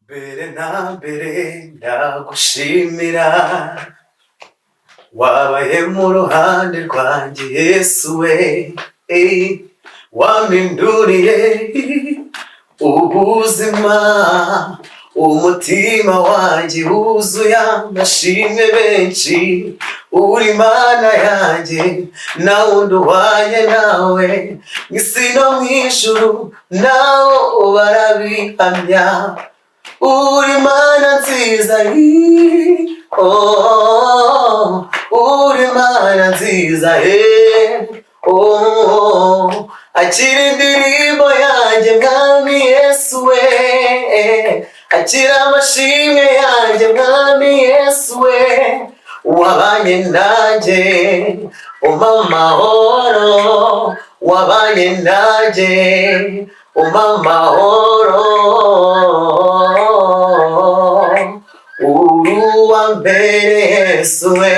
mbere na mbere ndagushimira, wabaye mu ruhande rwanjye Yesu we, wampinduriye ubuzima, umutima wanjye wuzuye amashimwe menshi, uri Mana yanjye nta wundi uhwanye nawe, mw'isi no mw'ijuru naho barabihamya, uri Mana nziza, uri Mana nziza, akira indirimbo yanjye mwami Yesu we, akira amashimwe yanjye mwami Yesu we, wabanye nanjye umpa amahoro, wabanye nanjye umpa amahoro, uri uwa mbere Yesu we,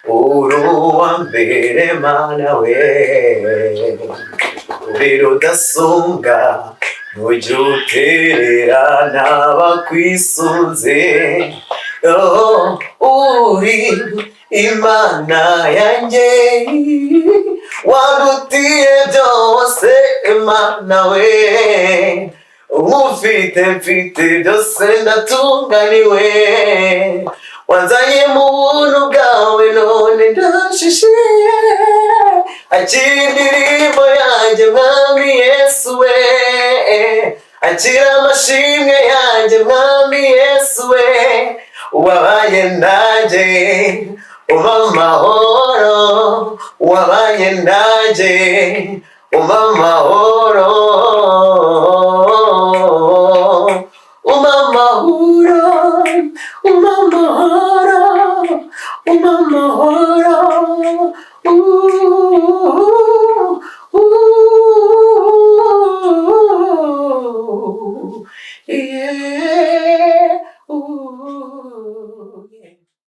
uri uwa mbere Mana we, uri rudasumbwa ntujya utererana abakwisunze, uri Imana yanjye, wandutiye byose Mana we, mfite byose ndatunganiwe, wanzanye mu buntu bwawe none ndashishiye, akira indirimbo yanjye mwami Yesu we, akira amashimwe yanjye mwami Yesu we, wabanye nanjye umpa amahoro, wabanye nanjye umpa amahoro, umpa amahoro, umpa amahoro, umpa amahoro, yeah.